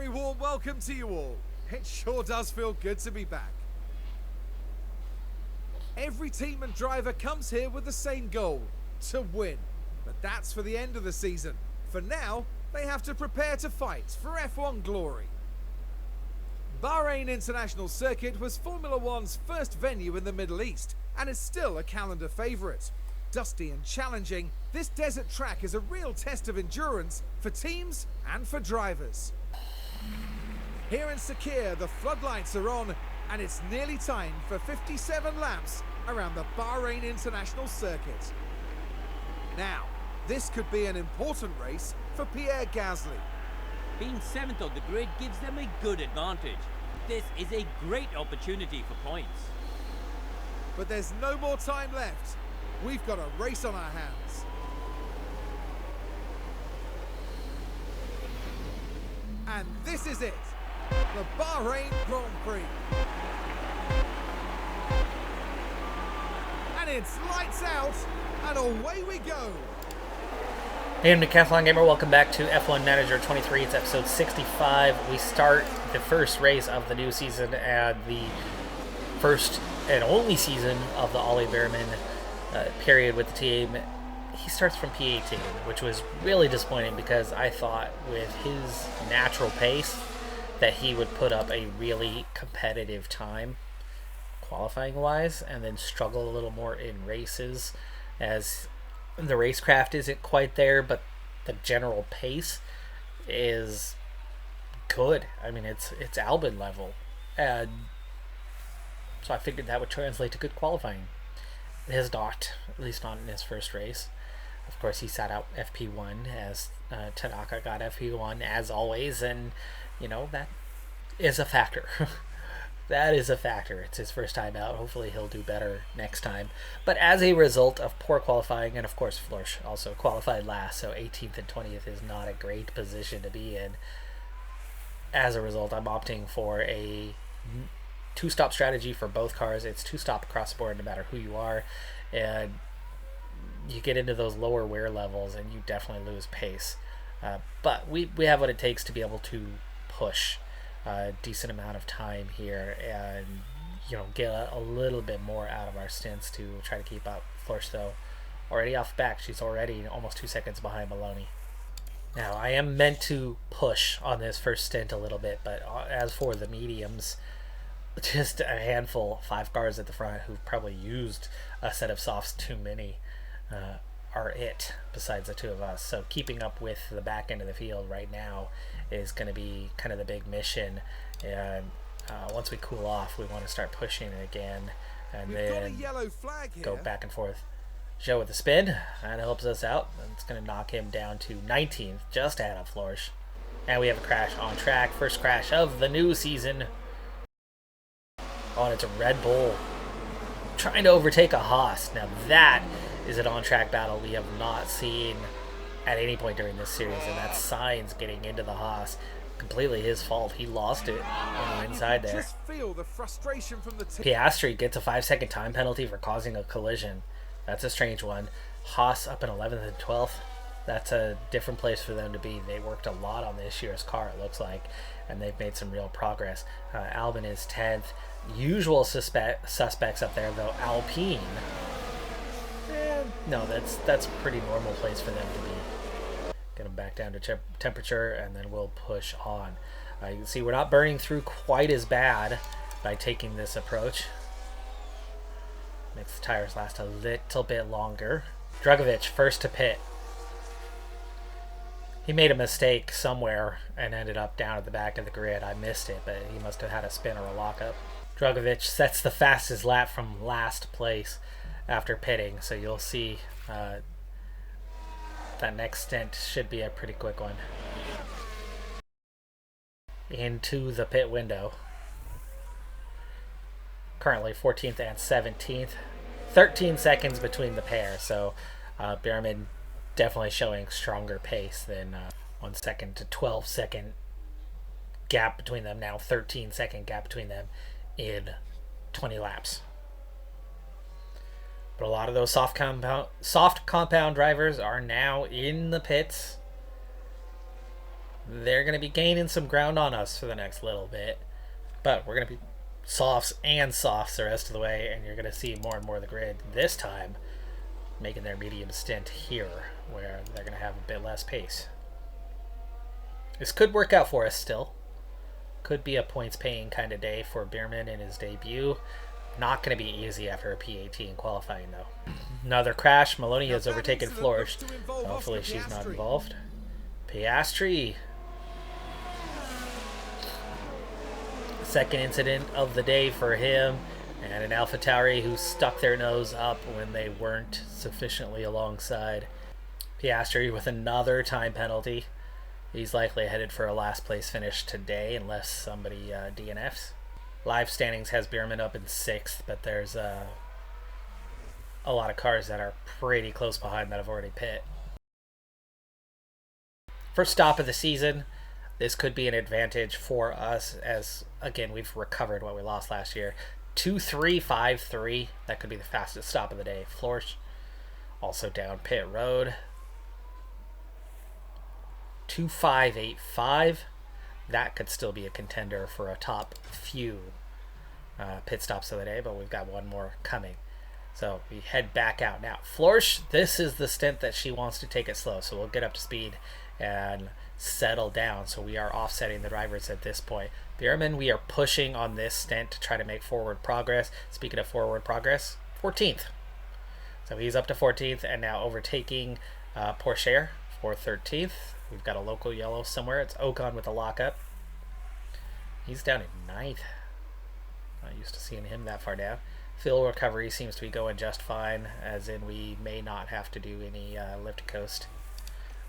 very warm welcome to you all. It sure does feel good to be back. Every team and driver comes here with the same goal, to win. But that's for the end of the season. For now, they have to prepare to fight for F1 glory. Bahrain International Circuit was Formula One's first venue in the Middle East and is still a calendar favourite. Dusty and challenging, this desert track is a real test of endurance for teams and for drivers. Here in Sakir, the floodlights are on and it's nearly time for 57 laps around the Bahrain International Circuit. Now, this could be an important race for Pierre Gasly. Being 7th on the grid gives them a good advantage. This is a great opportunity for points. But there's no more time left. We've got a race on our hands. And this is it, the Bahrain Grand Prix. And it's lights out, and away we go. Hey, I'm Decathlon Gamer. Welcome back to F1 Manager 23. It's episode 65. We start the first race of the new season and the first and only season of the Ollie Behrman period with the team. He starts from P18, which was really disappointing because I thought with his natural pace that he would put up a really competitive time qualifying wise and then struggle a little more in races as the racecraft isn't quite there, but the general pace is good. I mean, it's Albon level, and so I figured that would translate to good qualifying. It has not, at least not in his first race. Of course, he sat out FP1 as Tanaka got FP1 as always, and you know that is a factor. That is a factor. It's his first time out. Hopefully he'll do better next time. But as a result of poor qualifying, and of course Florsch also qualified last, so 18th and 20th is not a great position to be in. As a result, I'm opting for a two-stop strategy for both cars. It's two-stop across the board no matter who you are. And you get into those lower wear levels and you definitely lose pace. But we have what it takes to be able to push a decent amount of time here and get a little bit more out of our stints to try to keep up. Florsch though already off the back. She's already almost 2 seconds behind Maloney. Now I am meant to push on this first stint a little bit, but as for the mediums, just a handful, 5 cars at the front who've probably used a set of softs too many are it besides the two of us. So keeping up with the back end of the field right now is going to be kind of the big mission, and once we cool off we want to start pushing it again and then go back and forth. Joe with the spin, that helps us out. It's going to knock him down to 19th, just ahead of Florsch. And we have a crash on track, first crash of the new season. Oh, and it's a Red Bull trying to overtake a Haas. Now that is an on-track battle we have not seen at any point during this series, and that's Sainz getting into the Haas. Completely his fault. He lost it on the inside there. Just feel the frustration from the Piastri gets a 5-second time penalty for causing a collision. That's a strange one. Haas up in 11th and 12th. That's a different place for them to be. They worked a lot on this year's car, it looks like, and they've made some real progress. Albon is 10th. Usual suspects up there, though. Alpine. No, that's a pretty normal place for them to be. Get them back down to temperature, and then we'll push on. You can see we're not burning through quite as bad by taking this approach. Makes the tires last a little bit longer. Drugovich first to pit. He made a mistake somewhere and ended up down at the back of the grid. I missed it, but he must have had a spin or a lockup. Drugovich sets the fastest lap from last place after pitting, so you'll see that next stint should be a pretty quick one. Into the pit window. Currently 14th and 17th. 13 seconds between the pair, so Behrman definitely showing stronger pace than 1 second to 12 second gap between them. Now 13-second gap between them in 20 laps. But a lot of those soft compound drivers are now in the pits. they're going to be gaining some ground on us for the next little bit. But we're going to be softs and softs the rest of the way, and you're going to see more and more of the grid this time making their medium stint here, where they're going to have a bit less pace. This could work out for us still. Could be a points paying kind of day for Bierman in his debut. Not going to be easy after a P18 qualifying though. Another crash. Maloney has overtaken Flourish. Hopefully she's not involved. Piastri. Second incident of the day for him. And an AlphaTauri who stuck their nose up when they weren't sufficiently alongside. Piastri with another time penalty. He's likely headed for a last place finish today unless somebody DNFs. Live standings has Bierman up in 6th, but there's a lot of cars that are pretty close behind that have already pit. First stop of the season. This could be an advantage for us as, again, we've recovered what we lost last year. 2-3-5-3. That could be the fastest stop of the day. Florsch also down pit road. 2-5-8-5. That could still be a contender for a top few pit stops of the day, but we've got one more coming. So we head back out now. Florsch, this is the stint that she wants to take it slow, so we'll get up to speed and settle down. So we are offsetting the drivers at this point. Bierman, we are pushing on this stint to try to make forward progress. Speaking of forward progress, 14th. So he's up to 14th and now overtaking Porsche for 13th. We've got a local yellow somewhere. It's Ocon with a lockup. He's down in 9th. Not used to seeing him that far down. Fuel recovery seems to be going just fine, as in we may not have to do any lift coast.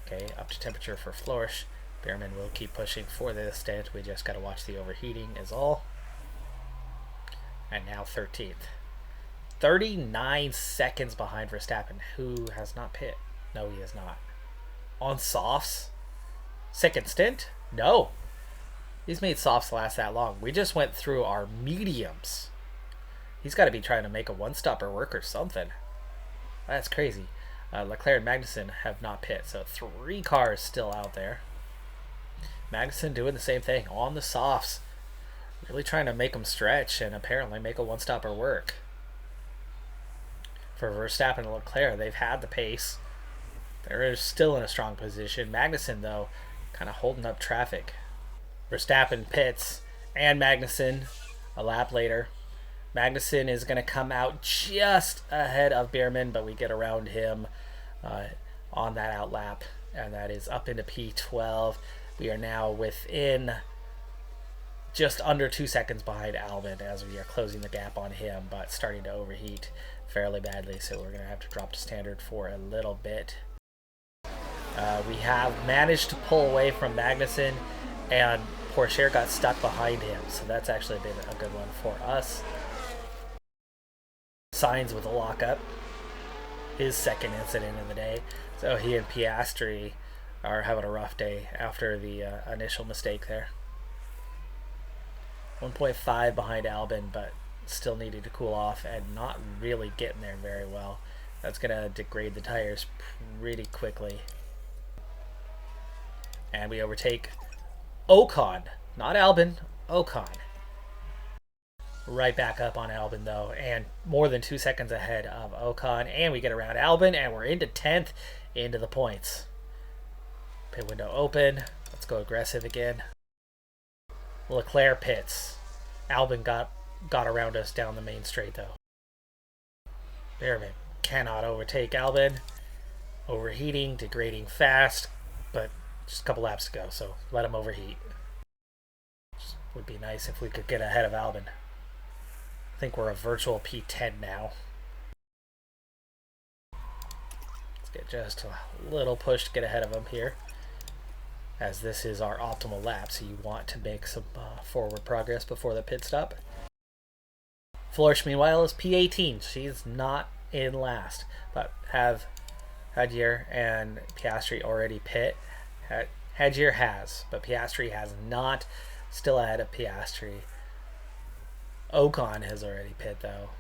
Okay, up to temperature for Flourish. Bierman will keep pushing for this stint. We just got to watch the overheating is all. And now 13th. 39 seconds behind Verstappen, who has not pit. No, he is not. On softs? Second stint? No. He's made softs last that long. We just went through our mediums. He's got to be trying to make a one-stopper work or something. That's crazy. Leclerc and Magnussen have not pit, so 3 cars still out there. Magnussen doing the same thing on the softs. Really trying to make them stretch and apparently make a one-stopper work. For Verstappen and Leclerc, they've had the pace. They're still in a strong position. Magnussen, though, kind of holding up traffic. Verstappen pits and Magnussen a lap later. Magnussen is going to come out just ahead of Bierman, but we get around him on that out lap, and that is up into P12. We are now within just under 2 seconds behind Albon as we are closing the gap on him, but starting to overheat fairly badly, so we're going to have to drop to standard for a little bit. We have managed to pull away from Magnussen, and Porsche got stuck behind him, so that's actually been a good one for us. Sainz with a lockup, his second incident of the day, so he and Piastri are having a rough day after the initial mistake there. 1.5 behind Albon, but still needed to cool off and not really getting there very well. That's going to degrade the tires pretty quickly. And we overtake Ocon, not Albon, Ocon. Right back up on Albon, though, and more than 2 seconds ahead of Ocon. And we get around Albon, and we're into 10th, into the points. Pit window open. Let's go aggressive again. Leclerc pits. Albon got around us down the main straight, though. Bierman cannot overtake Albon. Overheating, degrading fast, but just a couple laps to go, so let him overheat. Just would be nice if we could get ahead of Albon. I think we're a virtual P10 now. Let's get just a little push to get ahead of him here, as this is our optimal lap, so you want to make some forward progress before the pit stop. Flourish, meanwhile, is P18. She's not in last, but have Hadier and Piastri already pit. Hadier has, but Piastri has not. Still ahead of Piastri. Ocon has already pit, though.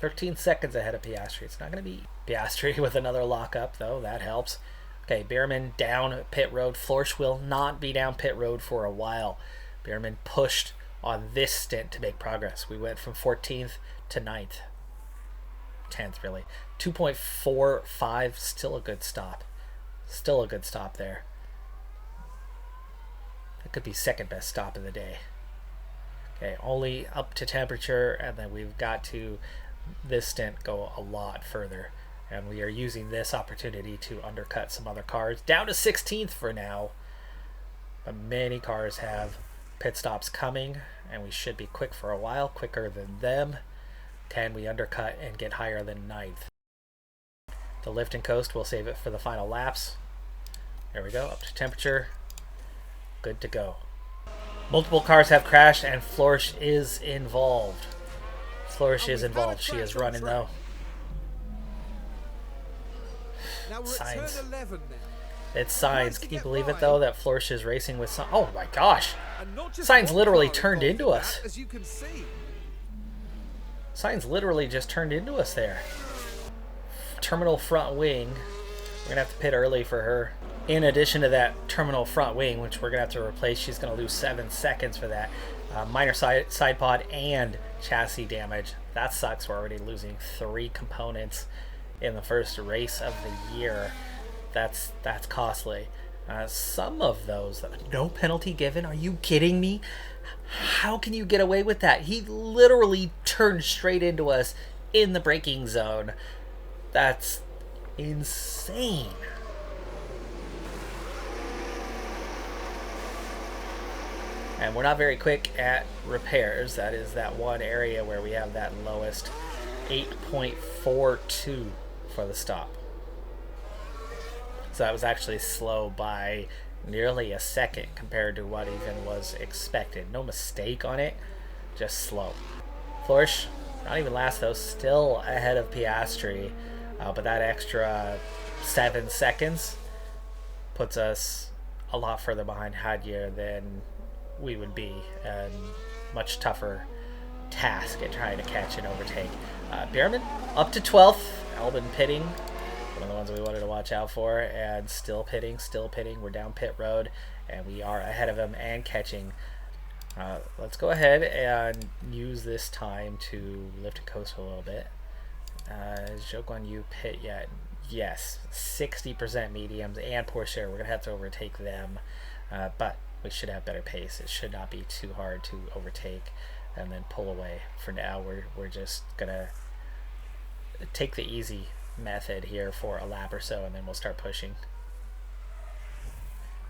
13 seconds ahead of Piastri. It's not going to be Piastri with another lockup, though. That helps. Okay, Bierman down pit road. Florsch will not be down pit road for a while. Bierman pushed on this stint to make progress. We went from 14th to 9th. 10th, really. 2.45, still a good stop. Still a good stop there. It could be second best stop of the day. Okay, only up to temperature, and then we've got to, this stint, go a lot further. And we are using this opportunity to undercut some other cars. Down to 16th for now. But many cars have pit stops coming, and we should be quick for a while, quicker than them. Can we undercut and get higher than 9th? The lift and coast, we'll save it for the final laps. There we go, up to temperature. Good to go. Multiple cars have crashed, and Florsch is involved. Florsch is involved. She is running, though. Now we're at turn 11 now. It's Sainz. Can you believe it, though, that Florsch is racing with Sainz? Oh, my gosh. Sainz literally turned into us. As you can see. Sainz literally just turned into us there. Terminal front wing. We're going to have to pit early for her. In addition to that terminal front wing, which we're going to have to replace, she's going to lose 7 seconds for that. Minor side pod and chassis damage. That sucks. We're already losing 3 components in the first race of the year. That's costly. Some of those, no penalty given. Are you kidding me? How can you get away with that? He literally turned straight into us in the braking zone. That's insane. And we're not very quick at repairs. That is that one area where we have that lowest 8.42 for the stop. So that was actually slow by nearly a second compared to what even was expected. No mistake on it, just slow. Florsch, not even last though, still ahead of Piastri, but that extra 7 seconds puts us a lot further behind Hadjer than we would be, and much tougher task at trying to catch and overtake. Bierman up to 12th. Albon pitting, one of the ones we wanted to watch out for, and still pitting. We're down pit road, and we are ahead of him and catching. Let's go ahead and use this time to lift and coast a little bit. Is Zhou Guanyu pit yet? Yes, 60% mediums and Porsche. We're going to have to overtake them, but we should have better pace. It should not be too hard to overtake and then pull away. For now, we're just going to take the easy method here for a lap or so, and then we'll start pushing.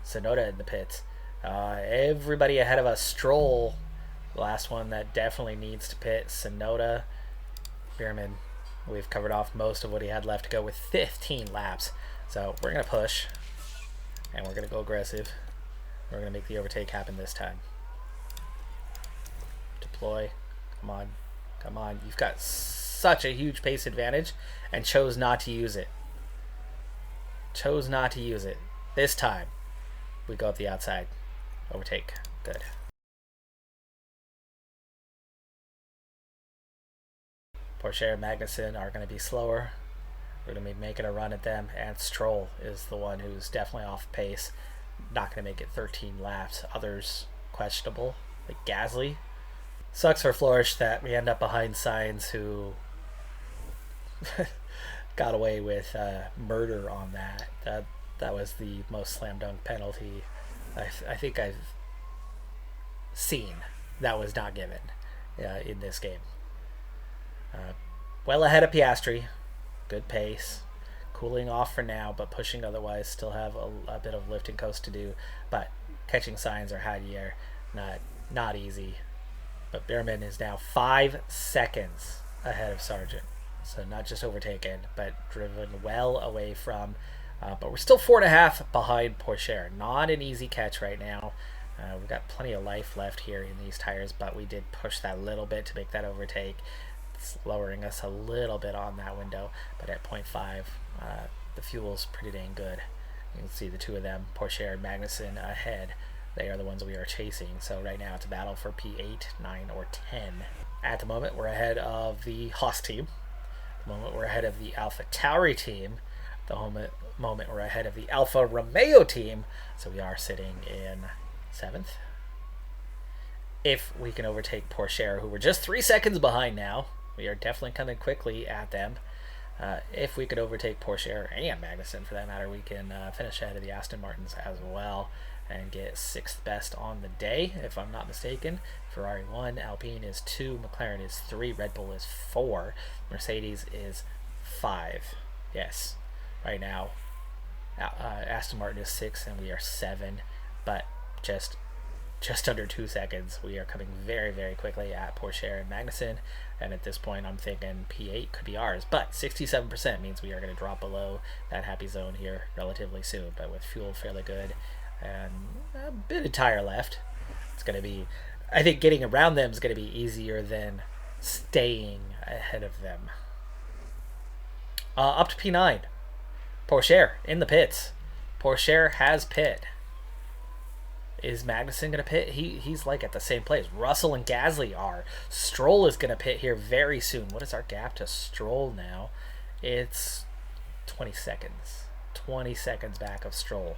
Sonoda in the pits. Everybody ahead of us. Stroll, the last one that definitely needs to pit. Sonoda, Bierman. We've covered off most of what he had left to go with 15 laps. So we're going to push, and we're going to go aggressive. We're going to make the overtake happen this time. Deploy. Come on. Come on. You've got such a huge pace advantage and chose not to use it. Chose not to use it. This time, we go up the outside. Overtake. Good. Porsche and Magnussen are going to be slower. We're going to be making a run at them, and Stroll is the one who's definitely off pace. Not going to make it 13 laps. Others questionable, like Gasly. Sucks for Florsch that we end up behind Sainz, who got away with murder on that. That was the most slam dunk penalty I think I've seen that was not given in this game. Well ahead of Piastri. Good pace. Cooling off for now, but pushing otherwise. Still have a bit of lift and coast to do. But catching Sainz or Hadjer, not easy. But Bierman is now 5 seconds ahead of Sargent. So not just overtaken, but driven well away from. But we're still 4.5 behind Porsche. Not an easy catch right now. We've got plenty of life left here in these tires, but we did push that little bit to make that overtake. It's lowering us a little bit on that window, but at 0.5, the fuel's pretty dang good. You can see the two of them, Porsche and Magnussen, ahead. They are the ones we are chasing. So right now it's a battle for P8, 9, or 10. At the moment, we're ahead of the Haas team. At the moment, we're ahead of the AlphaTauri team. the moment we're ahead of the Alfa Romeo team, so we are sitting in 7th. If we can overtake Porsche, who we're just 3 seconds behind now, we are definitely coming quickly at them. If we could overtake Porsche and Magnussen, for that matter, we can finish ahead of the Aston Martins as well and get 6th best on the day, if I'm not mistaken. Ferrari 1, Alpine is 2, McLaren is 3, Red Bull is 4, Mercedes is 5. Yes, right now Aston Martin is 6 and we are 7, but just under 2 seconds. We are coming very, very quickly at Porsche and Magnussen, and at this point I'm thinking P8 could be ours, but 67% means we are going to drop below that happy zone here relatively soon. But with fuel fairly good and a bit of tire left, it's going to be, I think getting around them is going to be easier than staying ahead of them. Up to P9, Porsche in the pits. Porsche has pit. Is Magnussen going to pit? He's like at the same place. Russell and Gasly are. Stroll is going to pit here very soon. What is our gap to Stroll now? It's 20 seconds. 20 seconds back of Stroll.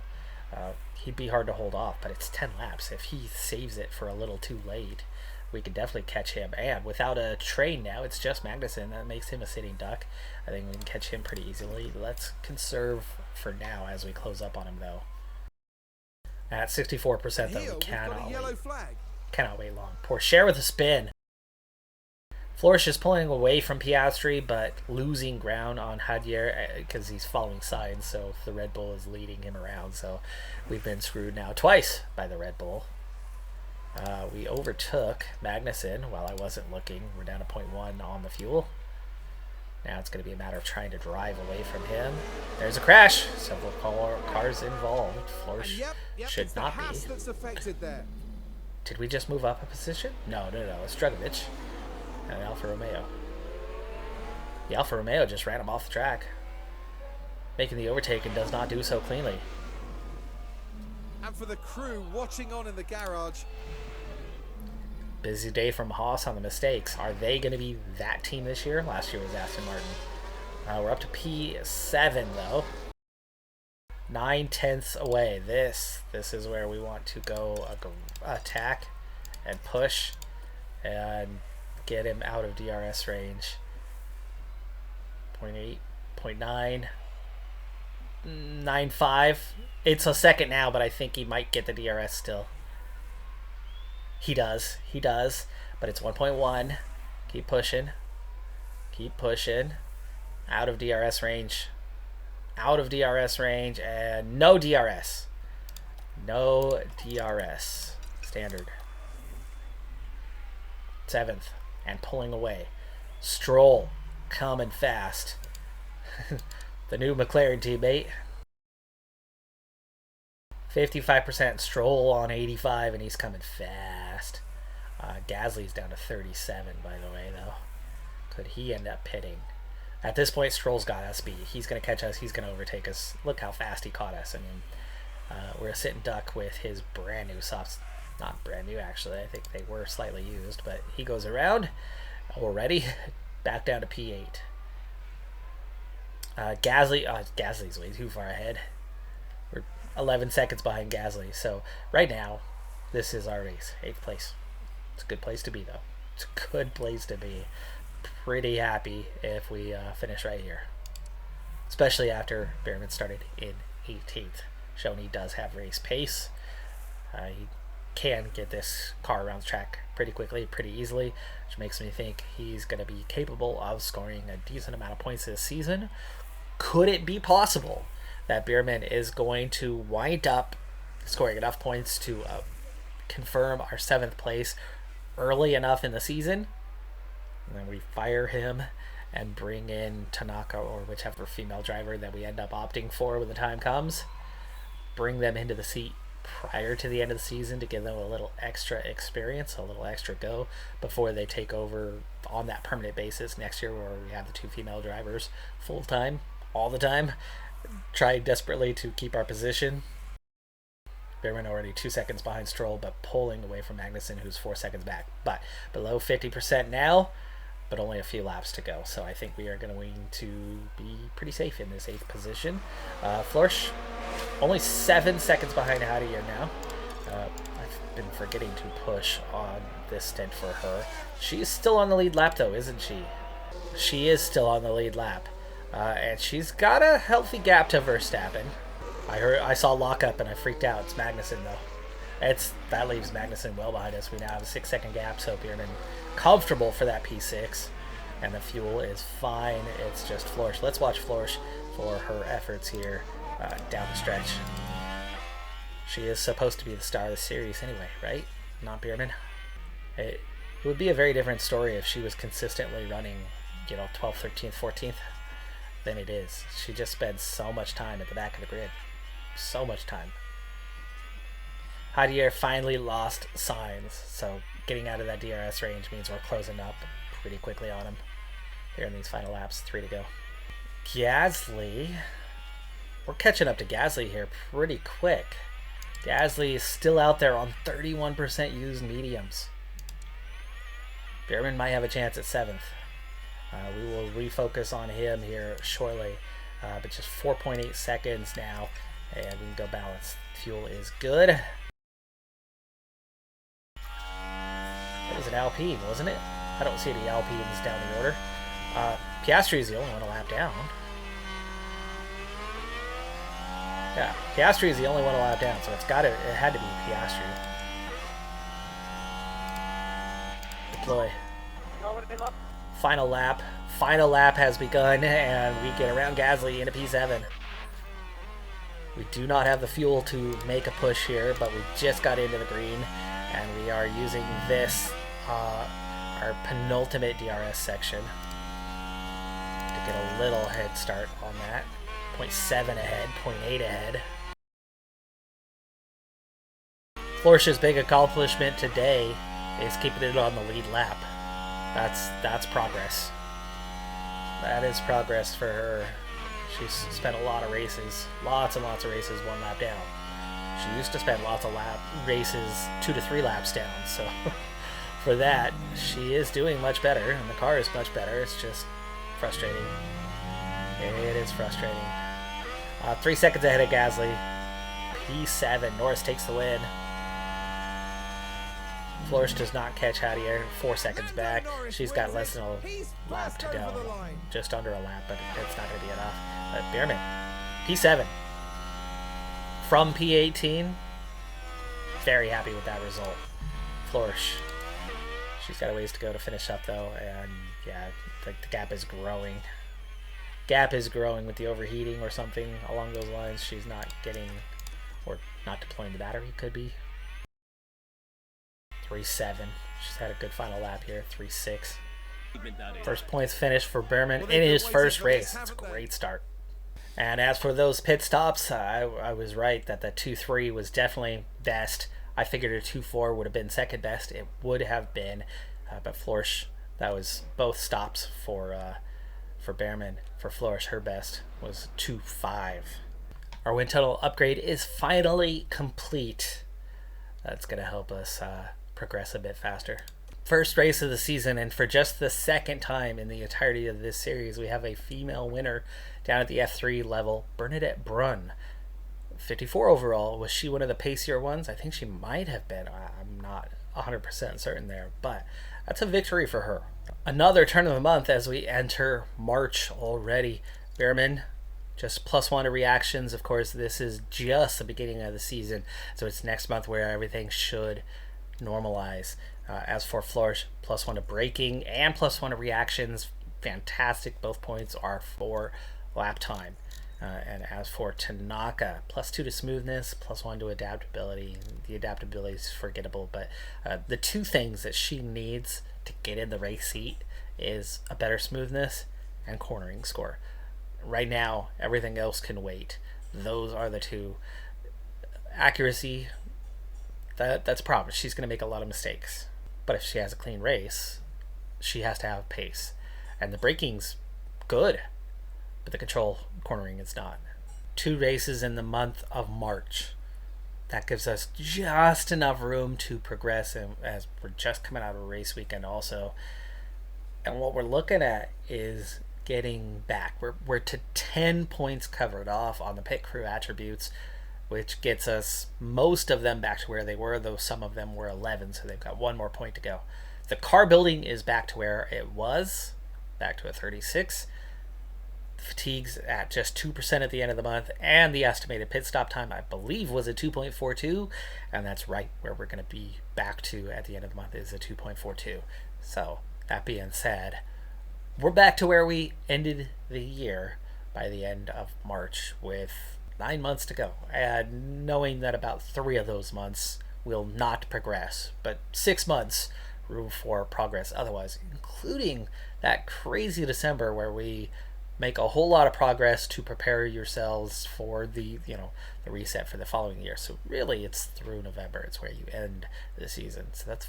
He'd be hard to hold off, but it's 10 laps. If he saves it for a little too late, we could definitely catch him. And without a train now, it's just Magnussen. That makes him a sitting duck. I think we can catch him pretty easily. Let's conserve for now as we close up on him, though. At 64%, though, we cannot wait long. Porsche with a spin. Florish is pulling away from Piastri, but losing ground on Hadier because he's following signs, so the Red Bull is leading him around. So we've been screwed now twice by the Red Bull. We overtook Magnussen while I wasn't looking. We're down to 0.1 on the fuel. Now it's going to be a matter of trying to drive away from him. There's a crash. Several cars involved. Florish should not be. Did we just move up a position? No. It's Drugovich and Alfa Romeo. The Alfa Romeo just ran him off the track, making the overtake, and does not do so cleanly. And for the crew watching on in the garage. Busy day from Haas on the mistakes. Are they going to be that team this year? Last year was Aston Martin. We're up to P7 though. 9/10 away. This is where we want to go attack and push and get him out of DRS range. 0.8, 0.9, 9.5. It's a second now, but I think he might get the DRS still. He does, but it's 1.1. Keep pushing. Out of DRS range. And no DRS. Standard. 7th, and pulling away. Stroll, coming fast. The new McLaren teammate. 55%. Stroll on 85, and he's coming fast. Gasly's down to 37, by the way, though. Could he end up pitting? At this point, Stroll's got us beat. He's going to catch us. He's going to overtake us. Look how fast he caught us. I mean, we're a sitting duck with his brand new softs. Not brand new, actually. I think they were slightly used, but he goes around already. Back down to P8. Gasly's way too far ahead. We're 11 seconds behind Gasly. So right now, this is our race. 8th place. It's a good place to be, though. It's a good place to be. Pretty happy if we finish right here. Especially after Behrman started in 18th. Showing he does have race pace. He can get this car around the track pretty quickly, pretty easily, which makes me think he's going to be capable of scoring a decent amount of points this season. Could it be possible that Behrman is going to wind up scoring enough points to confirm our 7th place early enough in the season, and then we fire him and bring in Tanaka or whichever female driver that we end up opting for when the time comes, bring them into the seat prior to the end of the season to give them a little extra experience, a little extra go before they take over on that permanent basis next year, where we have the 2 female drivers full time all the time, try desperately to keep our position. Behrman already 2 seconds behind Stroll, but pulling away from Magnussen, who's 4 seconds back. But below 50% now. but only a few laps to go. So I think we are going to be pretty safe in this 8th position. Florsch, only 7 seconds behind Hadier now. I've been forgetting to push on this stint for her. She's still on the lead lap though, isn't she? She is still on the lead lap. And she's got a healthy gap to Verstappen. I saw lockup and I freaked out. It's Magnussen though. That leaves Magnussen well behind us. We now have a 6-second gap, so Bierman comfortable for that P6. And the fuel is fine. It's just Florsch. Let's watch Florsch for her efforts here down the stretch. She is supposed to be the star of the series anyway, right? Not Bierman. It would be a very different story if she was consistently running, 12th, 13th, 14th than it is. She just spends so much time at the back of the grid. So much time. Hadier finally lost signs, so getting out of that DRS range means we're closing up pretty quickly on him here in these final laps. 3 to go. Gasly. We're catching up to Gasly here pretty quick. Gasly is still out there on 31% used mediums. Bierman might have a chance at 7th. We will refocus on him here shortly, but just 4.8 seconds now, and we can go balance. Fuel is good. That was an Alpine, wasn't it? I don't see any Alpines down the order. Piastri is the only one a lap down. Yeah, Piastri is the only one a lap down, so it had to be Piastri. Deploy. Final lap. Final lap has begun, and we get around Gasly into P7. We do not have the fuel to make a push here, but we just got into the green, and we are using this, our penultimate DRS section, to get a little head start on that. 0.7 ahead, 0.8 ahead. Florsch's big accomplishment today is keeping it on the lead lap. That's progress. That is progress for her. She's spent a lot of races, lots and lots of races 1 lap down. She used to spend lots of races 2 to 3 laps down, so for that, she is doing much better, and the car is much better. It's just frustrating. It is frustrating. 3 seconds ahead of Gasly. P7. Norris takes the win. Florsch does not catch Hadier. 4 seconds back. She's got less than a lap to go. Just under a lap, but it's not going to be enough. Bierman. P7. From P18. Very happy with that result. Florsch. She's got a ways to go to finish up, though. And, yeah, the gap is growing. Gap is growing with the overheating or something along those lines. She's not getting, or not deploying the battery, could be. 3.7. She's had a good final lap here. 3.6. First points finished for Bierman in his first race. It's a great start. And as for those pit stops, I was right that the 2.3 was definitely best. I figured a 2.4 would have been second best. It would have been, but Florsch, that was both stops for Bierman. For Florsch, her best was 2.5. Our wind tunnel upgrade is finally complete. That's going to help us progress a bit faster. First race of the season, and for just the second time in the entirety of this series, we have a female winner down at the F3 level, Bernadette Brunn. 54 overall. Was she one of the pacier ones? I think she might have been. I'm not 100% certain there, but that's a victory for her. Another turn of the month as we enter March already. Bierman, just +1 to reactions. Of course, this is just the beginning of the season, so it's next month where everything should normalize. As for Florsch, +1 to braking and +1 to reactions. Fantastic. Both points are for lap time. And as for Tanaka, +2 to smoothness, +1 to adaptability. The adaptability is forgettable, but the two things that she needs to get in the race seat is a better smoothness and cornering score. Right now, everything else can wait. Those are the two. Accuracy, that's a problem. She's going to make a lot of mistakes. But if she has a clean race, she has to have pace. And the braking's good, but the control cornering is not. 2 races in the month of March. That gives us just enough room to progress, and as we're just coming out of a race weekend also. And what we're looking at is getting back. We're to 10 points covered off on the pit crew attributes, which gets us most of them back to where they were, though some of them were 11, so they've got one more point to go. The car building is back to where it was, back to a 36. Fatigue's at just 2% at the end of the month, and the estimated pit stop time, I believe, was a 2.42, and that's right where we're going to be back to at the end of the month, is a 2.42. So, that being said, we're back to where we ended the year by the end of March with 9 months to go, and knowing that about 3 of those months will not progress, but 6 months room for progress otherwise, including that crazy December where we make a whole lot of progress to prepare yourselves for the reset for the following year. So really it's through November, it's where you end the season. So that's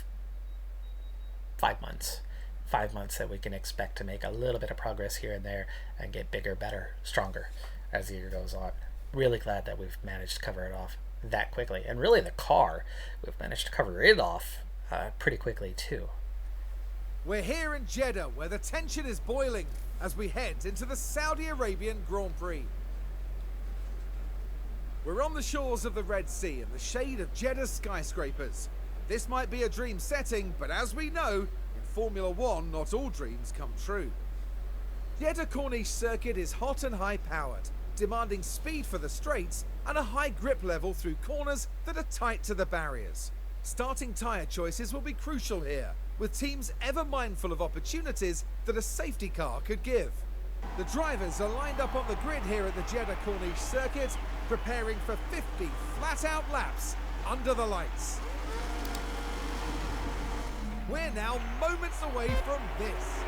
5 months. 5 months that we can expect to make a little bit of progress here and there and get bigger, better, stronger as the year goes on. Really glad that we've managed to cover it off that quickly. And really the car, we've managed to cover it off pretty quickly too. We're here in Jeddah, where the tension is boiling as we head into the Saudi Arabian Grand Prix. We're on the shores of the Red Sea in the shade of Jeddah's skyscrapers. This might be a dream setting, but as we know, in Formula One, not all dreams come true. Jeddah Corniche circuit is hot and high-powered, demanding speed for the straights and a high grip level through corners that are tight to the barriers. Starting tyre choices will be crucial here, with teams ever mindful of opportunities that a safety car could give. The drivers are lined up on the grid here at the Jeddah Corniche circuit, preparing for 50 flat-out laps under the lights. We're now moments away from this,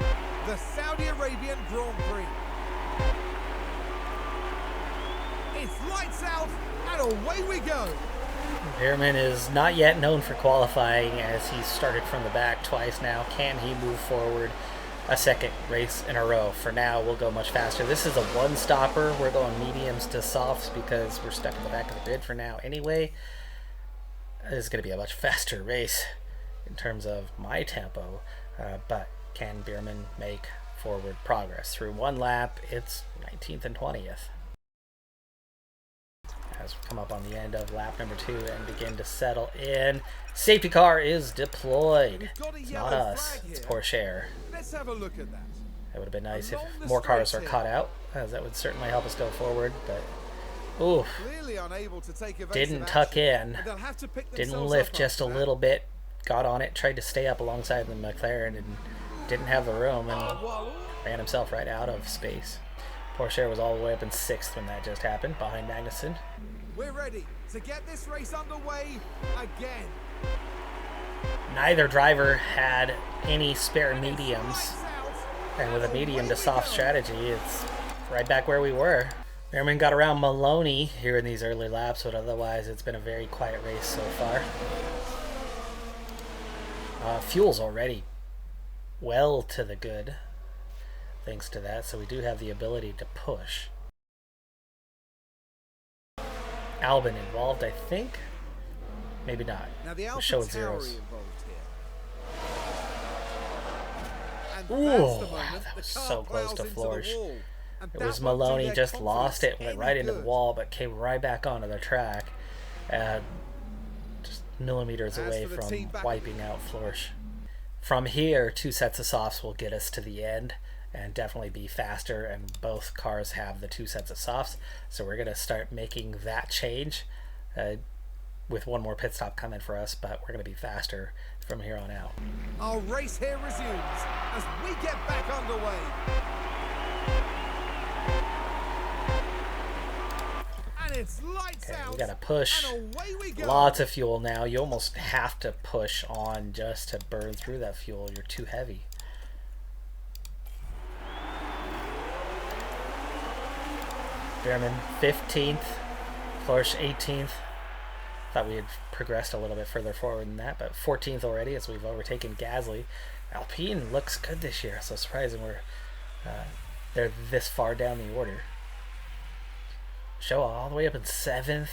the Saudi Arabian Grand Prix. It's lights out and away we go. Behrman is not yet known for qualifying, as he's started from the back twice now. Can he move forward a second race in a row? For now, we'll go much faster. This is a one-stopper. We're going mediums to softs because we're stuck in the back of the grid for now anyway. This is going to be a much faster race in terms of my tempo, but can Behrman make forward progress? Through one lap, it's 19th and 20th. As we come up on the end of lap number 2 and begin to settle in. Safety car is deployed. It's not us, it's Porsche. Let's have a look at that. It would have been nice if more cars are caught out, as that would certainly help us go forward, but ooh, didn't tuck in, didn't lift just a little bit, got on it, tried to stay up alongside the McLaren and didn't have the room and ran himself right out of space. Porsche was all the way up in 6th when that just happened, behind Magnussen. We're ready to get this race underway again. Neither driver had any spare mediums, and with a medium to soft strategy, it's right back where we were. Behrman got around Maloney here in these early laps, but otherwise it's been a very quiet race so far. Fuel's already well to the good, thanks to that, so we do have the ability to push. Albon involved, I think. Maybe not. Now the We're showing zeros. Ooh, wow, that was so close to flourish. It was Maloney just lost it, went right into the wall, but came right back onto the track, just millimeters away from wiping out Flourish. From here, 2 sets of softs will get us to the end and definitely be faster, and both cars have the 2 sets of softs, so we're going to start making that change with one more pit stop coming for us, but we're going to be faster from here on out. Our race here resumes as we get back underway. And it's lights out. We got to push. And away we go. Lots of fuel now. You almost have to push on just to burn through that fuel. You're too heavy. Behrman 15th, Florsch 18th. Thought we had progressed a little bit further forward than that, but 14th already as we've overtaken Gasly. Alpine looks good this year, so surprising they're this far down the order. Show all the way up in 7th.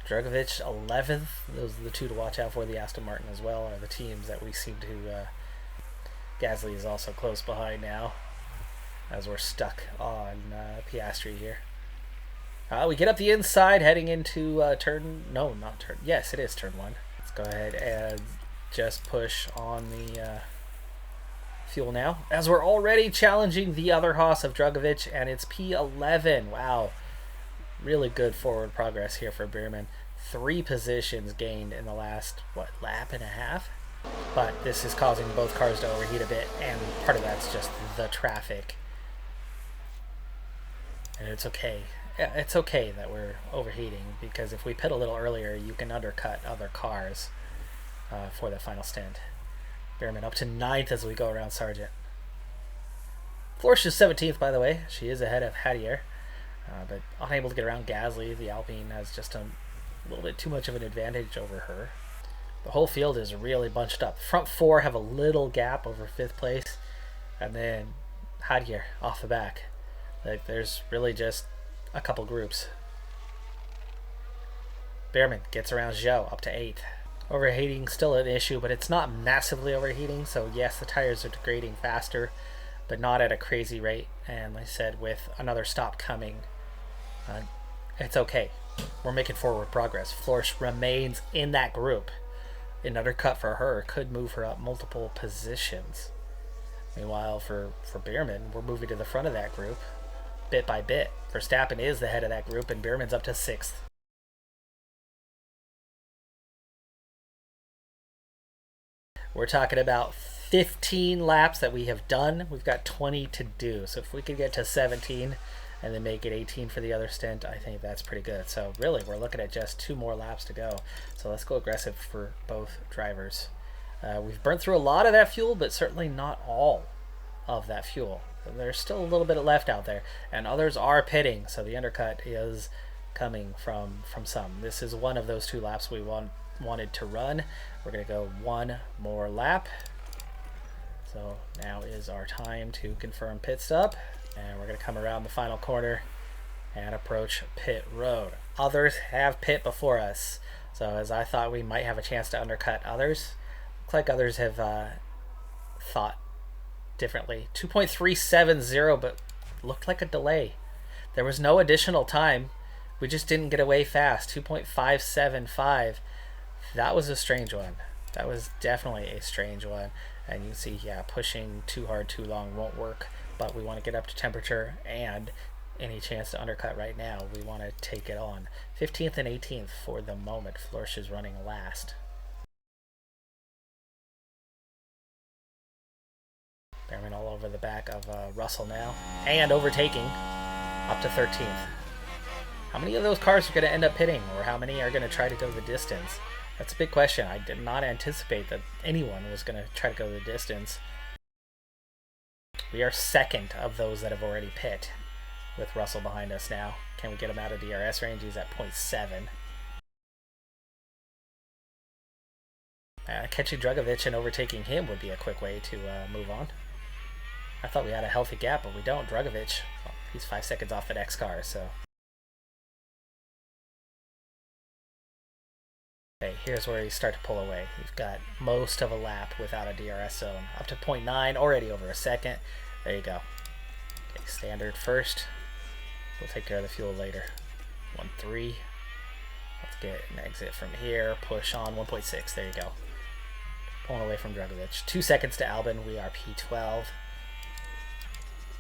Drugovich 11th. Those are the 2 to watch out for. The Aston Martin as well are the teams that we seem to Gasly is also close behind now, as we're stuck on Piastri here. We get up the inside, heading into yes, it is turn 1. Let's go ahead and just push on the fuel now, as we're already challenging the other Haas of Drugovich, and it's P11. Wow, really good forward progress here for Bierman. 3 positions gained in the last, lap and a half? But this is causing both cars to overheat a bit, and part of that's just the traffic. And it's okay. Yeah, it's okay that we're overheating, because if we pit a little earlier, you can undercut other cars for the final stint. Bierman up to 9th as we go around Sargent. Florsch is 17th, by the way. She is ahead of Hadier, but unable to get around Gasly. The Alpine has just a little bit too much of an advantage over her. The whole field is really bunched up. Front 4 have a little gap over 5th place, and then Hadier off the back. Like, there's really just a couple groups. Bierman gets around Zhou up to 8th. Overheating still an issue, but it's not massively overheating, so yes, the tires are degrading faster, but not at a crazy rate. And like I said, with another stop coming, it's okay. We're making forward progress. Florsch remains in that group. Another cut for her could move her up multiple positions. Meanwhile, for Bierman, we're moving to the front of that group bit by bit. Verstappen is the head of that group, and Bierman's up to 6th. We're talking about 15 laps that we have done. We've got 20 to do. So if we could get to 17 and then make it 18 for the other stint, I think that's pretty good. So really, we're looking at just 2 more laps to go. So let's go aggressive for both drivers. We've burnt through a lot of that fuel, but certainly not all of that fuel. There's still a little bit left out there, and others are pitting, so the undercut is coming from some. This is one of those 2 laps we wanted to run. We're going to go 1 more lap. So now is our time to confirm pit stop, and we're going to come around the final corner and approach pit road. Others have pit before us, so as I thought we might have a chance to undercut others, looks like others have thought differently. 2.370, but looked like a delay. There was no additional time. We just didn't get away fast. 2.575. That was a strange one. That was definitely a strange one. And you can see, yeah, pushing too hard, too long won't work. But we want to get up to temperature, and any chance to undercut right now, we want to take it on. 15th and 18th for the moment. Florsch is running last. Bierman all over the back of Russell now, and overtaking up to 13th. How many of those cars are going to end up pitting, or how many are going to try to go the distance? That's a big question. I did not anticipate that anyone was going to try to go the distance. We are 2nd of those that have already pit, with Russell behind us now. Can we get him out of DRS range? He's at 0.7. Catching Drugovich and overtaking him would be a quick way to move on. I thought we had a healthy gap, but we don't. Drugovich, well, he's 5 seconds off the next car, so. Okay, here's where you start to pull away. You've got most of a lap without a DRS zone. Up to 0.9, already over a second. There you go. Okay, standard first. We'll take care of the fuel later. 1.3. Let's get an exit from here. Push on 1.6. There you go. Pulling away from Drugovich. 2 seconds to Albon. We are P12.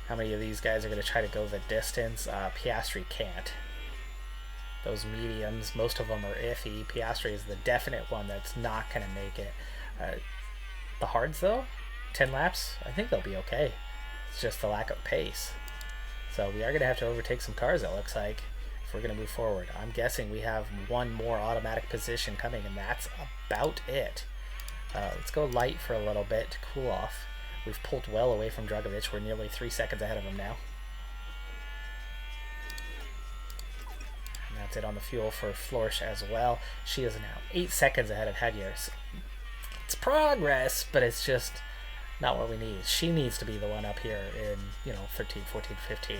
How many of these guys are going to try to go the distance? Piastri can't. Those mediums, most of them are iffy. Piastri is the definite one that's not going to make it. The hards, though, 10 laps, I think they'll be okay. It's just the lack of pace. So we are going to have to overtake some cars, it looks like, if we're going to move forward. I'm guessing we have 1 more automatic position coming, and that's about it. Let's go light for a little bit to cool off. We've pulled well away from Drugovich. We're nearly 3 seconds ahead of him now. And that's it on the fuel for Florsch as well. She is now 8 seconds ahead of Hadier. So it's progress, but it's just not what we need. She needs to be the one up here in, 13, 14, 15.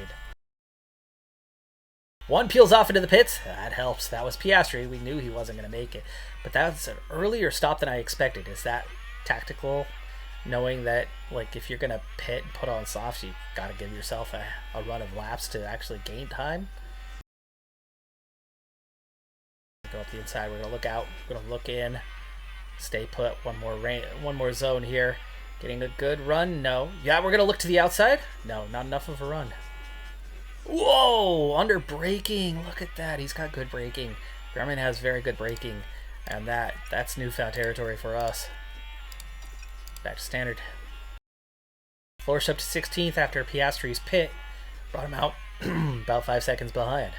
One peels off into the pits. That helps. That was Piastri. We knew he wasn't going to make it. But that's an earlier stop than I expected. Is that tactical? knowing that, like, if you're going to pit and put on softs, you got to give yourself a run of laps to actually gain time. Go up the inside. We're going to look out. We're going to look in. Stay put. One more zone here. Getting a good run. No. Yeah, we're going to look to the outside. No, not enough of a run. Whoa! Under braking. Look at that. He's got good braking. Behrman has very good braking. And that's newfound territory for us. Back to standard. Florish up to 16th after Piastri's pit. Brought him out about 5 seconds behind.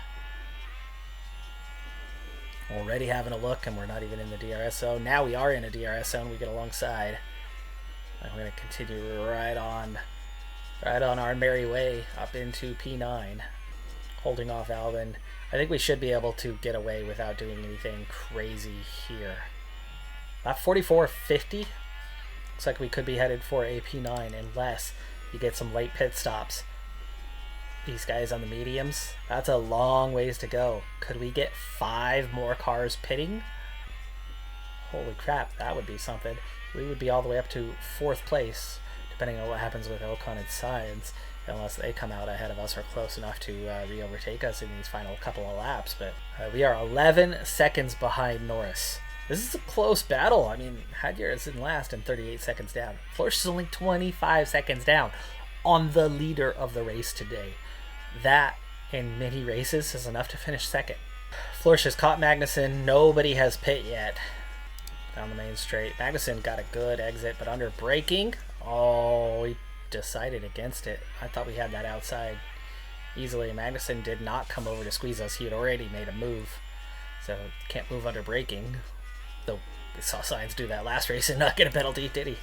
Already having a look, and we're not even in the DRS zone. Now we are in a DRS zone. We get alongside. And we're going to continue right on our merry way up into P9. Holding off Albin. I think we should be able to get away without doing anything crazy here. About 44.50. Looks like we could be headed for a P9 unless you get some late pit stops. These guys on the mediums, that's a long ways to go. Could we get 5 more cars pitting? Holy crap, that would be something. We would be all the way up to 4th place, depending on what happens with Ocon and Sainz, unless they come out ahead of us or close enough to re-overtake us in these final couple of laps. But we are 11 seconds behind Norris. This is a close battle. I mean, Hadjar is in last and 38 seconds down. Florish is only 25 seconds down on the leader of the race today. That, in many races, is enough to finish second. Florish has caught Magnussen. Nobody has pit yet. Down the main straight. Magnussen got a good exit, but under braking. Oh, he decided against it. I thought we had that outside easily. Magnussen did not come over to squeeze us. He had already made a move. So, can't move under braking. Though, we saw Sainz do that last race and not get a penalty, did he?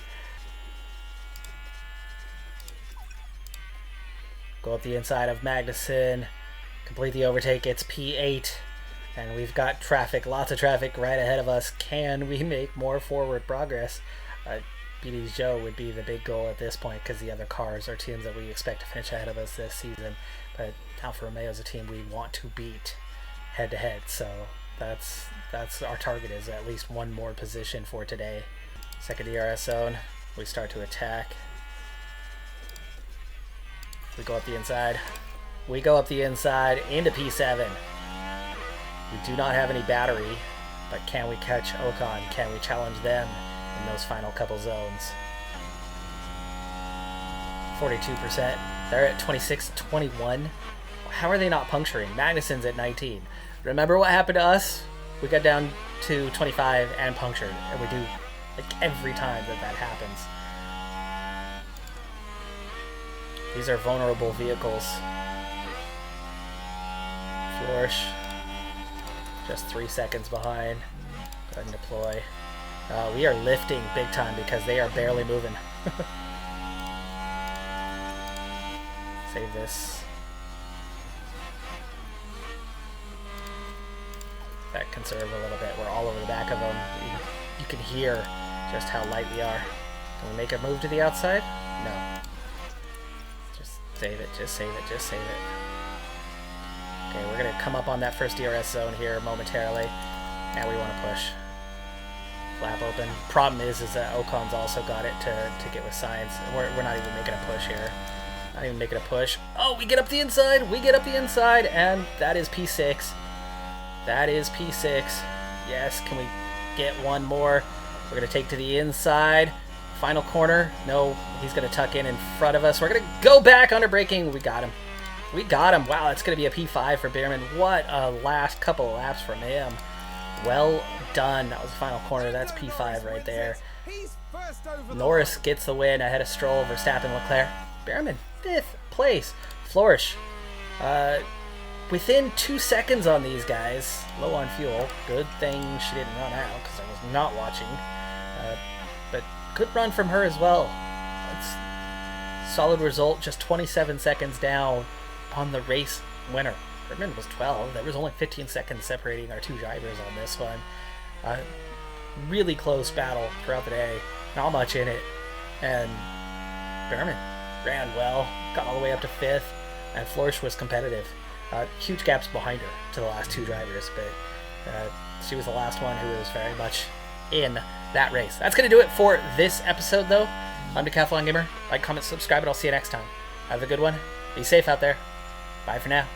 Go up the inside of Magnussen, complete the overtake. It's P8, and we've got traffic, lots of traffic right ahead of us. Can we make more forward progress? BD's Joe would be the big goal at this point because the other cars are teams that we expect to finish ahead of us this season. But Alfa Romeo is a team we want to beat head to head, so that's our target, is at least one more position for today. Second DRS zone, we start to attack. We go up the inside. We go up the inside into P7. We do not have any battery, but can we catch Ocon? Can we challenge them in those final couple zones? 42%. They're at 26-21. How are they not puncturing? Magnussen's at 19. Remember what happened to us? We got down to 25 and punctured, and we do like every time that happens. These are vulnerable vehicles. Florish, just 3 seconds behind. Go ahead and deploy. We are lifting big time because they are barely moving. Save this. Back conserve a little bit. We're all over the back of them. You can hear just how light we are. Can we make a move to the outside? No. Save it, just save it, just save it. Okay, we're going to come up on that first DRS zone here momentarily. Now we want to push. Flap open. Problem is that Ocon's also got it to get with Sainz. We're not even making a push here. Not even making a push. Oh, we get up the inside! We get up the inside, and that is P6. That is P6. Yes, can we get one more? We're going to take to the inside. Final corner. No, he's going to tuck in front of us. We're going to go back under braking. We got him. We got him. Wow, that's going to be a P5 for Behrman. What a last couple of laps from him. Well done. That was the final corner. That's P5 right there. Norris gets the win ahead of Stroll, Verstappen, Leclerc. Behrman, 5th place. Florish, within 2 seconds on these guys. Low on fuel. Good thing she didn't run out because I was not watching. But good run from her as well. It's solid result, just 27 seconds down on the race winner. Behrman was 12. There was only 15 seconds separating our two drivers on this one. Really close battle throughout the day. Not much in it. And Behrman ran well, got all the way up to 5th, and Florish was competitive. Huge gaps behind her to the last two drivers, but she was the last one who was very much in that race. That's going to do it for this episode, though. I'm Decathlon Gamer. Like, comment, subscribe, and I'll see you next time. Have a good one. Be safe out there. Bye for now.